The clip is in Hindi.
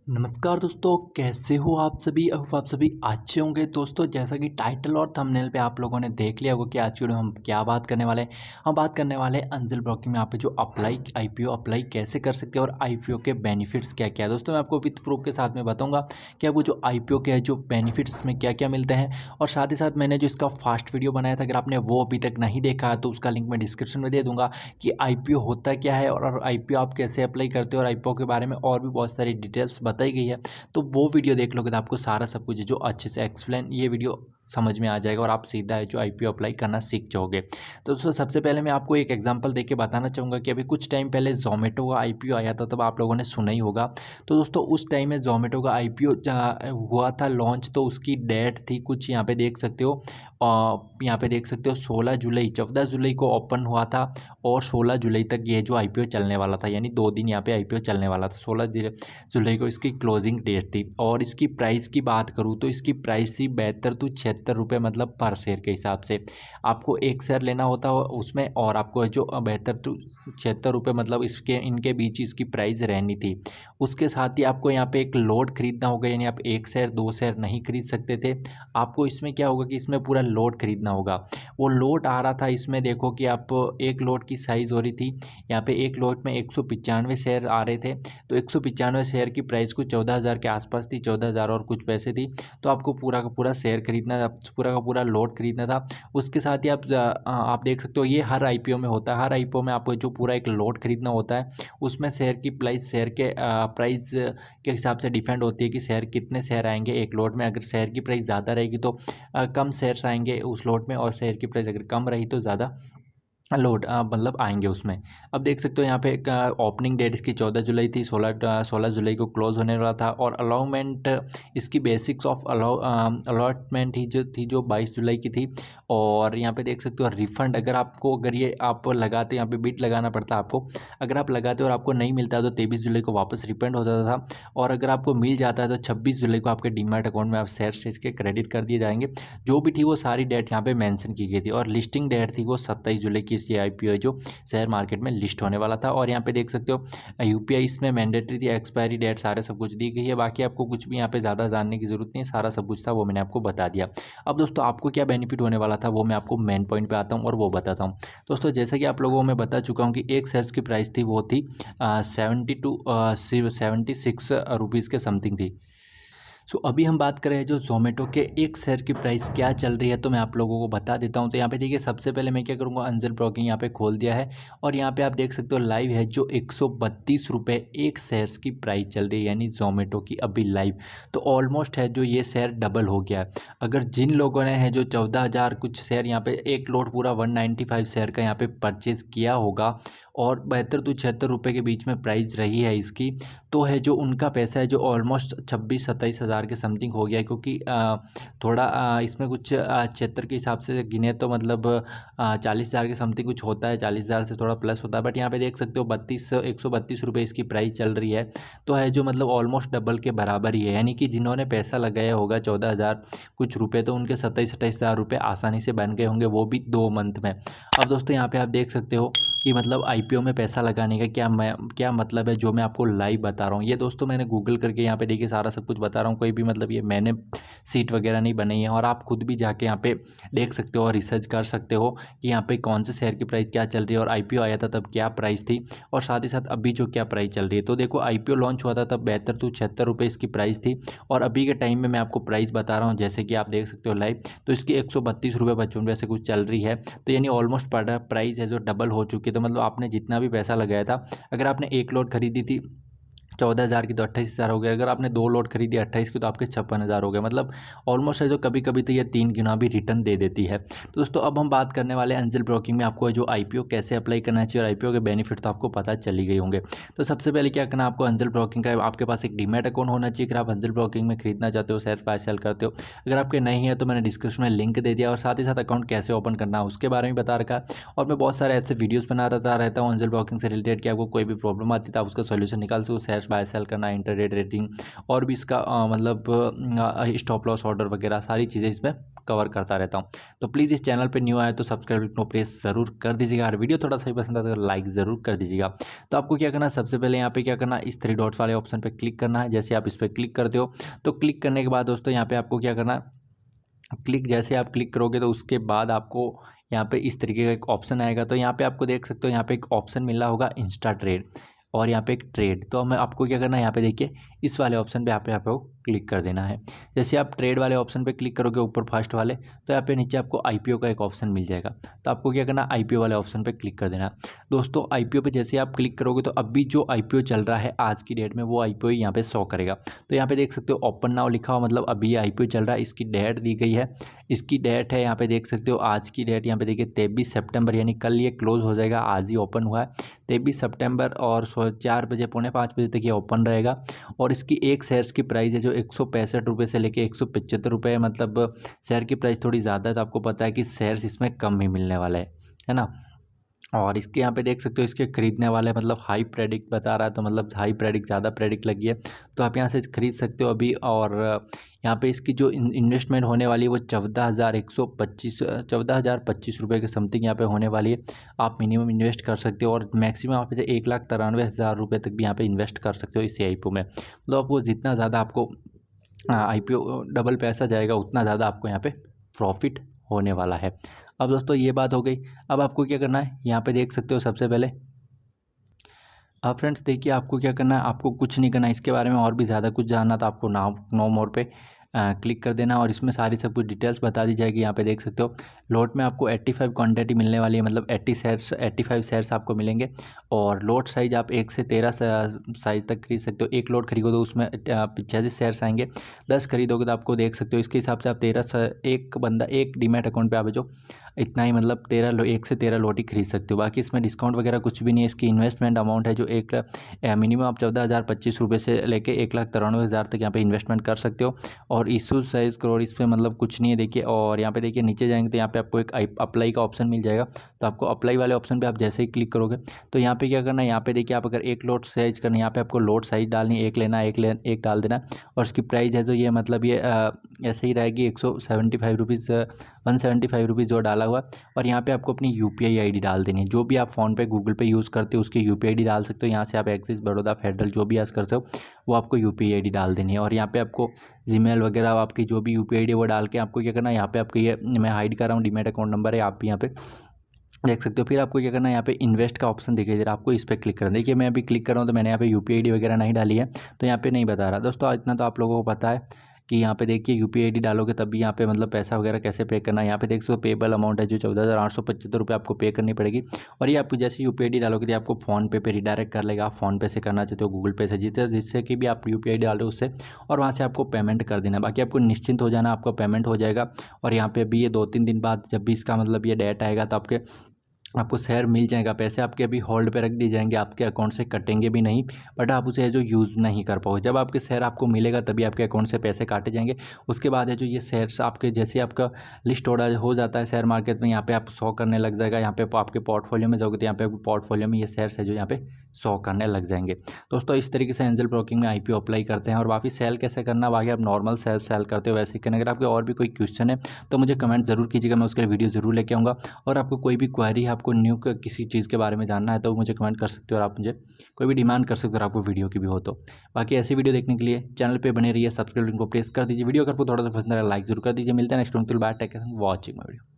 नमस्कार दोस्तों, कैसे हो आप सभी। अब आप सभी अच्छे होंगे। दोस्तों, जैसा कि टाइटल और थंबनेल पे आप लोगों ने देख लिया होगा कि आज की वीडियो में हम क्या बात करने वाले हैं। हम बात करने वाले हैं एंजल ब्रोकिंग में यहाँ पे जो आईपीओ अप्लाई कैसे कर सकते हैं और आईपीओ के बेनिफिट्स क्या क्या है। दोस्तों, मैं आपको विथ प्रूफ के साथ में बताऊंगा कि आपको जो आईपीओ के है जो बेनिफिट्स में क्या क्या मिलते हैं। और साथ ही साथ मैंने जो इसका फास्ट वीडियो बनाया था, अगर आपने वो अभी तक नहीं देखा है तो उसका लिंक मैं डिस्क्रिप्शन में दे दूंगा कि आईपीओ होता क्या है और आईपीओ आप कैसे अप्लाई करते हो और आईपीओ के बारे में और भी बहुत सारी डिटेल्स बताई गई है। तो वो वीडियो देख लोगे तो आपको सारा सब कुछ जो अच्छे से एक्सप्लेन ये वीडियो समझ में आ जाएगा और आप सीधा है जो आईपीओ अप्लाई करना सीख जाओगे। तो दोस्तों, सबसे पहले मैं आपको एक एग्जांपल देके बताना चाहूँगा कि अभी कुछ टाइम पहले जोमेटो का आईपीओ आया था, तब आप लोगों ने सुना ही होगा। तो दोस्तों, उस टाइम में जोमेटो का आईपीओ हुआ था लॉन्च, तो उसकी डेट थी कुछ यहाँ पे देख सकते हो। यहाँ पे देख सकते हो 16 जुलाई, 14 जुलाई को ओपन हुआ था और 16 जुलाई तक ये जो आईपीओ चलने वाला था, यानी 2 दिन यहाँ पे आईपीओ चलने वाला था। 16 जुलाई को इसकी क्लोजिंग डेट थी। और इसकी प्राइस की बात करूँ तो इसकी प्राइस थी 72 to 76 रुपये, मतलब पर शेयर के हिसाब से आपको एक शेयर लेना होता है उसमें। और आपको जो 72 to 76 रुपये, मतलब इसके इनके बीच इसकी प्राइस रहनी थी। उसके साथ ही आपको यहाँ पे एक लोड खरीदना होगा, यानी आप एक शेयर दो शेयर नहीं खरीद सकते थे। आपको इसमें क्या होगा कि इसमें पूरा लोड खरीदना होगा। वो लोड आ रहा था, इसमें देखो कि आप एक लोड की साइज़ हो रही थी यहाँ पे, एक लोड में 195 शेयर आ रहे थे। तो 195 शेयर की प्राइस कुछ 14,000 के आसपास थी, 14,000 और कुछ पैसे थी। तो आपको पूरा का पूरा शेयर खरीदना, पूरा का पूरा लोड खरीदना था। उसके साथ ही आप देख सकते हो ये हर आईपीओ में होता है। हर आईपीओ में आपको जो पूरा एक लोड खरीदना होता है, उसमें शेयर की प्राइस शेयर के प्राइस के हिसाब से डिपेंड होती है कि शेयर कितने शेयर आएंगे एक लोड में। अगर शेयर की प्राइस ज़्यादा रहेगी तो कम शेयर्स आएंगे उस लोड में, और शेयर की प्राइस अगर कम रही तो ज़्यादा लोड मतलब आएंगे उसमें। अब देख सकते हो यहाँ पे एक ओपनिंग डेट इसकी 14 जुलाई थी, 16 जुलाई को क्लोज होने वाला था। और अलाउमेंट इसकी बेसिक्स ऑफ अलॉटमेंट ही जो थी जो 22 जुलाई की थी। और यहाँ पे देख सकते हो रिफंड, अगर ये आप लगाते, यहाँ पे बिड लगाना पड़ता है आपको। अगर आप लगाते हो और आपको नहीं मिलता है तो 23 जुलाई को वापस रिफंड हो जाता था। और अगर आपको मिल जाता है तो 26 जुलाई को आपके डीमैट अकाउंट में आप शेयर के क्रेडिट कर दिए जाएंगे। जो भी थी वो सारी डेट यहाँ पे मेंशन की गई थी। और लिस्टिंग डेट थी वो 27 जुलाई की, ये आईपीओ है जो शेयर मार्केट में लिस्ट होने वाला था। और यहाँ पे देख सकते हो यूपीआई इसमें मैंडेटरी थी, एक्सपायरी डेट सारे सब कुछ दी गई है। बाकी आपको कुछ भी यहाँ पे ज़्यादा जानने की जरूरत नहीं है, सारा सब कुछ था वो मैंने आपको बता दिया। अब दोस्तों, आपको क्या बेनिफिट होने वाला था वो मैं आपको मेन पॉइंट पे आता हूँ और वो बताता हूँ। दोस्तों, जैसा कि आप लोगों को मैं बता चुका हूँ कि एक शेयर की प्राइस थी वो थी 76 रुपीज़ के समथिंग थी। सो अभी हम बात करें जो ज़ोमैटो के एक शेयर की प्राइस क्या चल रही है, तो मैं आप लोगों को बता देता हूं। तो यहाँ पे देखिए, सबसे पहले मैं क्या करूँगा, एंजल ब्रोकिंग यहाँ पे खोल दिया है। और यहाँ पे आप देख सकते हो लाइव है जो 132 रुपये एक शेयर्स की प्राइस चल रही है, यानी ज़ोमैटो की अभी लाइव। तो ऑलमोस्ट है जो ये शेयर डबल हो गया है। अगर जिन लोगों ने है जो 14,000 कुछ शेयर यहाँ पे एक लोट पूरा 195 शेयर का यहाँ पे परचेज़ किया होगा और 72 to 76 रुपये के बीच में प्राइस रही है इसकी, तो है जो उनका पैसा है जो ऑलमोस्ट 26-27 हज़ार के समथिंग हो गया है। क्योंकि थोड़ा इसमें कुछ 76 के हिसाब से गिने तो मतलब 40,000 के समथिंग कुछ होता है, 40,000 से थोड़ा प्लस होता है। बट यहाँ पे देख सकते हो 132 रुपये इसकी प्राइस चल रही है। तो है जो मतलब ऑलमोस्ट डबल के बराबर ही है, यानी कि जिन्होंने पैसा लगाया होगा 14,000 कुछ रुपये, तो उनके 27-28 हज़ार रुपये आसानी से बन गए होंगे, वो भी 2 मंथ में। अब दोस्तों, यहाँ पे आप देख सकते हो कि मतलब आईपीओ में पैसा लगाने का क्या मतलब है, जो मैं आपको लाइव बता रहा हूँ। ये दोस्तों मैंने गूगल करके यहाँ पे देखिए सारा सब कुछ बता रहा हूँ, कोई भी मतलब ये मैंने सीट वगैरह नहीं बनाई है। और आप खुद भी जाके यहाँ पे देख सकते हो और रिसर्च कर सकते हो कि यहाँ पे कौन से शेयर की प्राइस क्या चल रही है और आईपीओ आया था तब क्या प्राइस थी, और साथ ही साथ अभी जो क्या प्राइस चल रही है। तो देखो, आईपीओ लॉन्च हुआ था तब 72 to 76 रुपये इसकी प्राइस थी। और अभी के टाइम में मैं आपको प्राइस बता रहा हूँ, जैसे कि आप देख सकते हो लाइव, तो इसकी 132 रुपये 55 पैसे कुछ चल रही है। तो यानी ऑलमोस्ट प्राइस है जो डबल हो चुकी है। तो मतलब आपने जितना भी पैसा लगाया था, अगर आपने एक लोड खरीदी थी 14,000 की तो 28,000 हो गया। अगर आपने 2 लोड खरीदी 28 की तो आपके 56,000 हो गए। मतलब ऑलमोस्ट है जो कभी कभी तो ये 3 गुना भी रिटर्न दे देती है। तो दोस्तों, अब हम बात करने वाले हैं एंजल ब्रोकिंग में आपको जो आईपीओ कैसे अप्लाई करना चाहिए और आईपीओ के बेनिफिट तो आपको पता चल ही गए होंगे। तो सबसे पहले क्या करना, आपको एंजल ब्रोकिंग का आपके पास एक डीमैट अकाउंट होना चाहिए। अगर आप एंजल ब्रोकिंग में खरीदना चाहते हो, शेयर बाय सेल करते हो, अगर आपके नहीं है तो मैंने डिस्क्रिप्शन में लिंक दे दिया। और साथ ही साथ अकाउंट कैसे ओपन करना है उसके बारे में बता रखा है। और मैं बहुत सारे ऐसे वीडियोज़ बना रहता हूँ एंजल ब्रोकिंग से रिलेटेड कि आपको कोई भी प्रॉब्लम आती है तो आप उसका सोल्यूशन निकाल सको, शेयर बाय सेल करना, इंटरडे ट्रेडिंग, और भी इसका मतलब स्टॉप लॉस ऑर्डर वगैरह सारी चीज़ें इसमें कवर करता रहता हूँ। तो प्लीज़ इस चैनल पे न्यू आए तो सब्सक्राइब को प्रेस ज़रूर कर दीजिएगा और वीडियो थोड़ा सा भी पसंद आता है तो लाइक ज़रूर कर दीजिएगा। तो आपको क्या करना है, सबसे पहले यहाँ पे क्या करना है, इस 3 डॉट्स वाले ऑप्शन पे क्लिक करना है। जैसे आप इस पर क्लिक करते हो तो क्लिक करने के बाद दोस्तों यहाँ पे आपको क्या करना है, जैसे आप क्लिक करोगे तो उसके बाद आपको यहाँ पे इस तरीके का एक ऑप्शन आएगा। तो यहाँ पे आपको देख सकते हो, यहाँ पे एक ऑप्शन मिल रहा होगा इंस्टा ट्रेड और यहाँ पे एक ट्रेड। तो हमें आपको क्या करना है, यहाँ पे देखिए इस वाले ऑप्शन पे आपको क्लिक कर देना है। जैसे आप ट्रेड वाले ऑप्शन पे क्लिक करोगे ऊपर फर्स्ट वाले, तो यहाँ पे नीचे आपको आईपीओ का एक ऑप्शन मिल जाएगा। तो आपको क्या करना है, आईपीओ वाले ऑप्शन पे क्लिक कर देना है। दोस्तों आईपीओ पे जैसे आप क्लिक करोगे तो अभी जो आईपीओ चल रहा है आज की डेट में वो आईपीओ यहाँ पे शो करेगा। तो यहाँ पे देख सकते हो ओपन नाउ लिखा हुआ, मतलब अभी ये आईपीओ चल रहा है। इसकी डेट दी गई है, इसकी डेट है यहाँ पे देख सकते हो, आज की डेट यहाँ पे देखिए 23 सितंबर, यानी कल ये क्लोज हो जाएगा, आज ही ओपन हुआ है 23 सितंबर और 4 बजे पौने 5 बजे तक ये ओपन रहेगा। और इसकी एक शेयर्स की प्राइस है जो 165 रुपये से लेके 175 रुपये, मतलब शेयर की प्राइस थोड़ी ज़्यादा है। तो आपको पता है कि शेयर्स इसमें कम ही मिलने वाला है ना। और इसके यहाँ पे देख सकते हो इसके खरीदने वाले मतलब हाई प्रेडिक्ट बता रहा है, तो मतलब हाई प्रेडिक्ट ज़्यादा प्रेडिक्ट लगी है, तो आप यहाँ से खरीद सकते हो अभी। और यहाँ पे इसकी जो इन्वेस्टमेंट होने वाली है वो 14,125 रुपये के समथिंग यहाँ पे होने वाली है। आप मिनिमम इन्वेस्ट कर सकते हो और मैक्सिमम आप इसे 1,93,000 रुपये तक भी यहाँ पे इन्वेस्ट कर सकते हो इस आईपीओ में। मतलब आपको जितना ज़्यादा आपको आईपीओ डबल पैसा जाएगा उतना ज़्यादा आपको यहाँ पे प्रॉफिट होने वाला है। अब दोस्तों ये बात हो गई। अब आपको क्या करना है, यहाँ पे देख सकते हो सबसे पहले अब फ्रेंड्स देखिए आपको क्या करना है, आपको कुछ नहीं करना है। इसके बारे में और भी ज़्यादा कुछ जानना तो आपको नो मोर पे क्लिक कर देना और इसमें सारी सब कुछ डिटेल्स बता दी जाएगी। यहाँ पे देख सकते हो लोट में आपको 85 क्वांटिटी मिलने वाली है, मतलब 85 शेयर्स आपको मिलेंगे। और लोट साइज़ आप 1 से 13 साइज़ तक खरीद सकते हो। एक लोट खरीदो तो उसमें 85 शेयर्स आएंगे। 10 खरीदोगे तो आपको देख सकते हो इसके हिसाब से आप 13 एक बंदा एक डीमैट अकाउंट पे आप जो इतना ही, मतलब 1 से 13 लोट ही खरीद सकते हो। बाकी इसमें डिस्काउंट वगैरह कुछ भी नहीं है। इसकी इन्वेस्टमेंट अमाउंट है जो मिनिमम आप 14,025 रुपये से लेके 1,93,000 तक यहाँ पे इन्वेस्टमेंट कर सकते हो। और इशू साइज़ करोड़ इसमें मतलब कुछ नहीं है देखिए। और यहाँ पे देखिए नीचे जाएंगे तो यहाँ पे आपको एक अप्लाई का ऑप्शन मिल जाएगा। तो आपको अप्लाई वाले ऑप्शन पे आप जैसे ही क्लिक करोगे तो यहाँ पे क्या करना है, यहाँ पे देखिए आप अगर एक लोट साइज करना है, यहाँ पे आपको लोट साइज डालनी है, एक लेना है, एक डाल देना। और उसकी प्राइस है जो ये मतलब ये ऐसे ही रहेगी 175 रुपीज़ 175 रुपीज़ जो डाला हुआ। और यहाँ पे आपको अपनी यूपीआई आईडी डाल देनी है। जो भी आप फ़ोन पे गूगल पे यूज़ करते हो उसकी यूपीआई आईडी डाल सकते हो। यहाँ से आप एक्सिस, बड़ौदा, फेडरल जो भी यूज़ करते हो वो आपको यूपीआई आईडी डाल देनी है। और यहाँ पे आपको जीमेल वगैरह आपकी जो भी यूपीआई आईडी है वो डाल के आपको क्या करना है, यहाँ पे आपको ये मैं हाइड कर रहा हूँ डीमैट अकाउंट नंबर है, आप भी यहाँ पे देख सकते हो। फिर आपको क्या करना है, यहाँ पे इन्वेस्ट का ऑप्शन दिखाई दे रहा है, आपको इस पर क्लिक करना है। देखिए मैं अभी क्लिक कर रहा हूँ तो मैंने यहाँ पे यूपीआई आईडी वगैरह नहीं डाली है तो यहाँ पे नहीं बता रहा। दोस्तों इतना तो आप लोगों को पता है कि यहाँ पे देखिए यूपीआई आईडी डालोगे तब भी यहाँ पे मतलब पैसा वगैरह कैसे पे करना है। यहाँ पे देख सकते हो पेबल अमाउंट है जो 14,875 रुपये आपको पे करनी पड़ेगी। और ये आपको जैसे यूपीआई आईडी डालोगे तो आपको फ़ोन पे रिडायरेक्ट कर लेगा। आप फ़ोन पे से करना चाहते हो, गूगल पे से, जिससे कि भी आप यूपीआई आईडी डाल रहे हो उससे, और वहाँ से आपको पेमेंट कर देना। बाकी आपको निश्चिंत हो जाना, आपका पेमेंट हो जाएगा। और यहाँ पे अभी ये 2-3 दिन बाद जब भी इसका मतलब ये डेट आएगा तो आपको शेयर मिल जाएगा। पैसे आपके अभी होल्ड पे रख दिए जाएंगे, आपके अकाउंट से कटेंगे भी नहीं, बट आप उसे जो यूज़ नहीं कर पाओगे। जब आपके शेयर आपको मिलेगा तभी आपके अकाउंट से पैसे काटे जाएंगे। उसके बाद है जो ये शेयर्स आपके जैसे आपका लिस्ट हो जाता है शेयर मार्केट में, यहाँ पे आप शो करने लग जाएगा। यहाँ पे आपके पोर्टफोलियो में जाओगे तो यहाँ पे पोर्टफोलियो में ये शेयर्स है जो यहाँ पे शो करने लग जाएंगे। दोस्तों इस तरीके से एंजल ब्रोकिंग में आईपीओ अप्लाई करते हैं। और वापस सेल कैसे करना, बाकी आप नॉर्मल सेल करते हो वैसे ही करना। अगर आपके और भी कोई क्वेश्चन है तो मुझे कमेंट ज़रूर कीजिएगा, मैं उसके लिए वीडियो ज़रूर लेके आऊँगा। और आपको कोई भी क्वेरी है, आपको न्यू किसी चीज़ के बारे में जानना है तो मुझे कमेंट कर सकते हो, और आप मुझे कोई भी डिमांड कर सकते हो अगर आपको वीडियो की भी हो तो। बाकी ऐसी वीडियो देखने के लिए चैनल पे बने रहिए, सब्सक्राइब को प्रेस कर दीजिए। वीडियो अगर आपको थोड़ा सा पसंद आ रहा है लाइक जरूर कर दीजिए। मिलते हैं next video, bye, take care, watching my video.